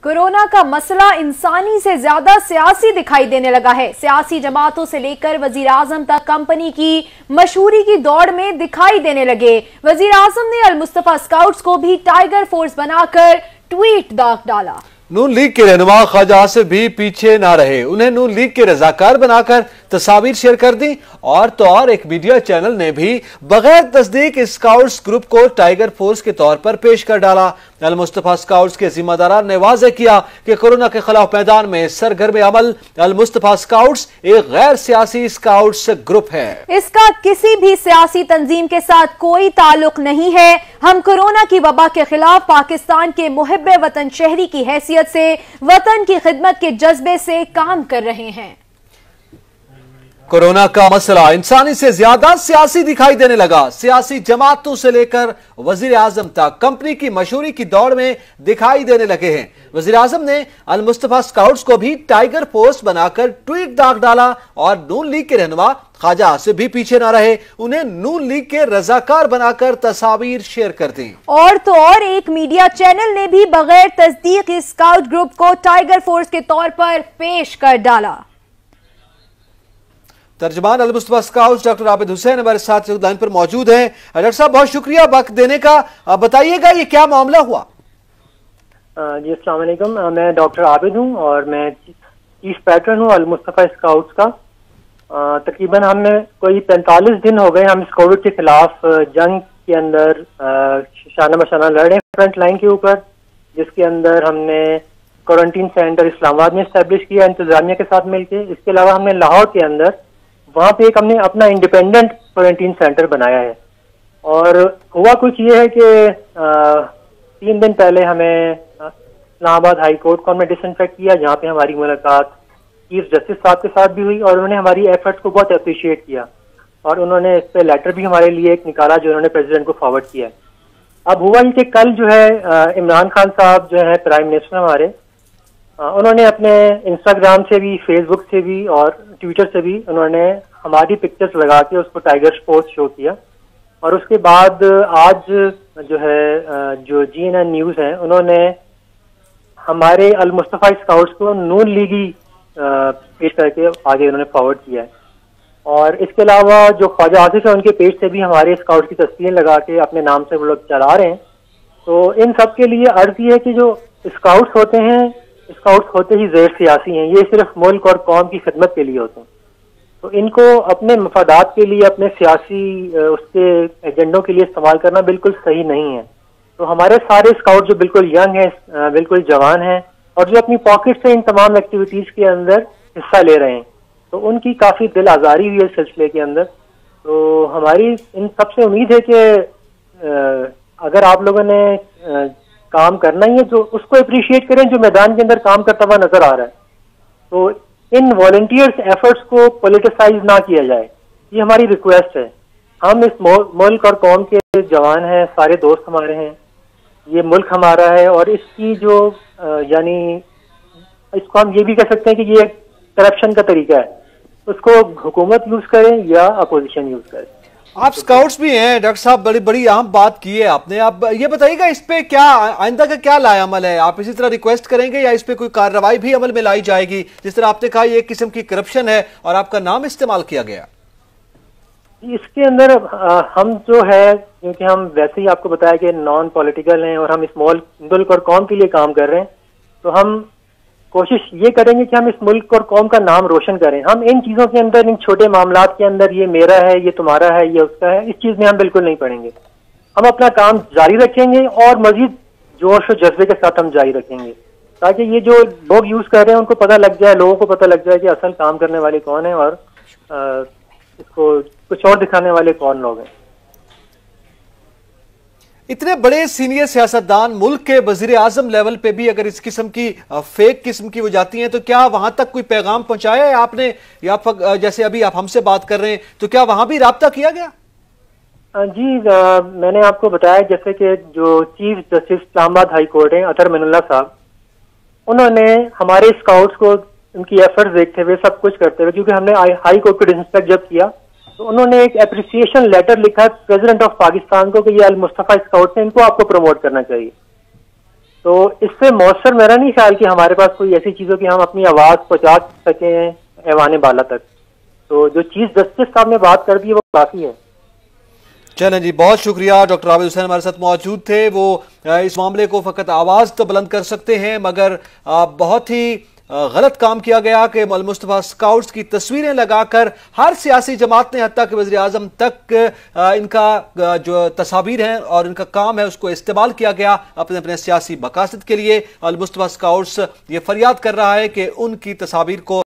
Corona का मसला इंसानी से ज्यादा सियासी दिखाई देने लगा है। सियासी जमातों से लेकर वजीर आजम तक कंपनी की मशहूरी की दौड़ में दिखाई देने लगे। वजीर आजम ने अल मुस्तफा स्काउट्स को भी टाइगर फोर्स बनाकर ट्वीट दाग डाला। नून लीग के रहनुमा ख्वाजा आसिफ भी पीछे ना रहे, उन्हें नून लीग के रजाकार बनाकर तस्वीर शेयर कर दी। और तो और एक मीडिया चैनल ने भी बगैर तस्दीक स्काउट्स ग्रुप को टाइगर फोर्स के तौर पर पेश कर डाला। अल मुस्तफा स्काउट्स के जिम्मेदारान ने वाज़ेह किया कि कोरोना के खिलाफ मैदान में सरगर्म अमल अल मुस्तफा स्काउट्स एक गैर सियासी स्काउट्स ग्रुप है। इसका किसी भी सियासी तंजीम के साथ कोई ताल्लुक नहीं है। हम कोरोना की वबा के खिलाफ पाकिस्तान के मुहिब्बे वतन शहरी की हैसियत से वतन की खिदमत के जज्बे से काम कर रहे हैं। कोरोना का मसला इंसानी से ज्यादा सियासी दिखाई देने लगा। सियासी जमातों से लेकर वजीर आजम तक कंपनी की मशहूरी की दौड़ में दिखाई देने लगे हैं। वजीर आजम ने अल मुस्तफा स्काउट्स को भी टाइगर फोर्स बनाकर ट्वीट दाग डाला और नून लीग के रहनुमा ख्वाजा आसिफ भी पीछे ना रहे, उन्हें नून लीग के रजाकार बनाकर तस्वीर शेयर कर दी। और तो और एक मीडिया चैनल ने भी बगैर तस्दीक स्काउट ग्रुप को टाइगर फोर्स के तौर पर पेश कर डाला। तर्जमान अल मुस्तफा स्काउट्स डॉक्टर आबिद हुसैन हमारे साथ लाइन पर मौजूद हैं। डॉक्टर साहब बहुत शुक्रिया वक्त देने का। बताइएगा ये क्या मामला हुआ? जी अस्सलाम वालेकुम, मैं डॉक्टर आबिद हूँ और मैं चीफ पैटर्न हूँ अल मुस्तफा स्काउट्स का। तकरीबन हमें कोई 45 दिन हो गए हम इस कोविड के खिलाफ जंग के अंदर शाना बशाना लड़ रहे हैं फ्रंट लाइन के ऊपर, जिसके अंदर हमने क्वारंटीन सेंटर इस्लामाबाद में इस्टेब्लिश किया इंतजामिया के साथ मिलकर। इसके अलावा हमने लाहौर के अंदर वहाँ पे एक हमने अपना इंडिपेंडेंट क्वारंटीन सेंटर बनाया है। और हुआ कुछ ये है कि 3 दिन पहले हमें इस्लामाबाद हाई कोर्ट को हमने डिसइंफेक्ट किया, जहाँ पे हमारी मुलाकात चीफ जस्टिस साहब के साथ भी हुई और उन्होंने हमारी एफर्ट्स को बहुत अप्रिशिएट किया और उन्होंने इस पे लेटर भी हमारे लिए एक निकाला जो उन्होंने प्रेसिडेंट को फॉरवर्ड किया। अब हुआ ये कि कल जो है इमरान खान साहब जो है प्राइम मिनिस्टर हमारे, उन्होंने अपने इंस्टाग्राम से भी, फेसबुक से भी और ट्विटर से भी उन्होंने हमारी पिक्चर्स लगा के उसको टाइगर फोर्स शो किया। और उसके बाद आज जो है जो GNN न्यूज़ है उन्होंने हमारे अल मुस्तफा स्काउट्स को नून लीगी पेश करके आगे उन्होंने फॉरवर्ड किया है। और इसके अलावा जो ख्वाजा आसिफ है उनके पेज से भी हमारे स्काउट्स की तस्वीरें लगा के अपने नाम से वो लोग चला रहे हैं। तो इन सब के लिए अर्ज ये है कि जो स्काउट्स होते हैं, स्काउट्स होते ही गैर सियासी हैं, ये सिर्फ मुल्क और कौम की खिदमत के लिए होते हैं। तो इनको अपने मफादात के लिए, अपने सियासी उसके एजेंडों के लिए इस्तेमाल करना बिल्कुल सही नहीं है। तो हमारे सारे स्काउट जो बिल्कुल यंग हैं, बिल्कुल जवान हैं और जो अपनी पॉकेट से इन तमाम एक्टिविटीज के अंदर हिस्सा ले रहे हैं, तो उनकी काफी दिल आजारी हुई है इस सिलसिले के अंदर। तो हमारी इन सबसे उम्मीद है कि अगर आप लोगों ने काम करना ही है तो उसको अप्रिशिएट करें जो मैदान के अंदर काम करता हुआ नजर आ रहा है। तो इन वॉलंटियर्स एफर्ट्स को पॉलिटिसाइज ना किया जाए, ये हमारी रिक्वेस्ट है। हम इस मुल्क और कौम के जवान हैं, सारे दोस्त हमारे हैं, ये मुल्क हमारा है और इसकी जो यानी इसको हम ये भी कह सकते हैं कि ये करप्शन का तरीका है, उसको हुकूमत यूज करे या अपोजिशन यूज करे। आप स्काउट्स भी हैं डॉक्टर साहब, बड़ी बड़ी अहम बात की है आपने। आप ये बताइएगा इस पे क्या आइंदा का क्या लाया अमल है? आप इसी तरह रिक्वेस्ट करेंगे या इस पे कोई कार्रवाई भी अमल में लाई जाएगी? जिस तरह आपने कहा ये एक किस्म की करप्शन है और आपका नाम इस्तेमाल किया गया। इसके अंदर हम जो है, क्योंकि हम वैसे ही आपको बताया कि नॉन पॉलिटिकल हैं और हम इस मुल्क और कौम के लिए काम कर रहे हैं, तो हम कोशिश ये करेंगे कि हम इस मुल्क और कौम का नाम रोशन करें। हम इन चीजों के अंदर, इन छोटे मामलात के अंदर ये मेरा है, ये तुम्हारा है, ये उसका है, इस चीज में हम बिल्कुल नहीं पड़ेंगे। हम अपना काम जारी रखेंगे और मजीद जोश और जज्बे के साथ हम जारी रखेंगे, ताकि ये जो लोग यूज कर रहे हैं उनको पता लग जाए, लोगों को पता लग जाए कि असल काम करने वाले कौन है और इसको कुछ और दिखाने वाले कौन लोग हैं। इतने बड़े सीनियर सियासतदान मुल्क के वजीर आजम लेवल पे भी अगर इस किस्म की फेक किस्म की हो जाती हैं, तो क्या वहां तक कोई पैगाम पहुंचाया है आपने? या जैसे अभी आप हमसे बात कर रहे हैं, तो क्या वहां भी राब्ता किया गया? जी मैंने आपको बताया जैसे कि जो chief justice Islamabad high court है अतर मिनुल्लाह साहब, उन्होंने हमारे स्काउट्स को उनकी एफर्ट्स देखते हुए, सब कुछ करते हुए, क्योंकि हमने हाई कोर्ट को डिसइंस्पेक्ट जब किया तो उन्होंने एक एप्रिसिएशन लेटर लिखा प्रेसिडेंट ऑफ पाकिस्तान को कि ये अल मुस्तफा स्काउट्स हैं, इनको आपको प्रमोट करना चाहिए। تو اس سے مؤثر میرا نہیں خیال کہ ہمارے پاس کوئی ایسی چیزوں کی ہم اپنی آواز پہنچا سکیں ایوان بالا تک. تو جو چیز جسٹس صاحب نے بات کر دی وہ کافی ہے. چلیں جی، بہت شکریہ. ڈاکٹر عابد حسین ہمارے ساتھ موجود تھے. وہ اس معاملے کو فقط آواز تو بلند کر سکتے ہیں، مگر بہت ہی غلط کام کیا گیا کہ المصطفیٰ اسکاؤٹس کی تصویریں لگا کر ہر سیاسی جماعت نے، حتیٰ کہ وزیر اعظم تک، ان کا جو تصاویر ہیں اور ان کا کام ہے اس کو استعمال کیا گیا اپنے سیاسی مقاصد کے لیے. المصطفیٰ اسکاؤٹس یہ فریاد کر رہا ہے کہ ان کی تصاویر کو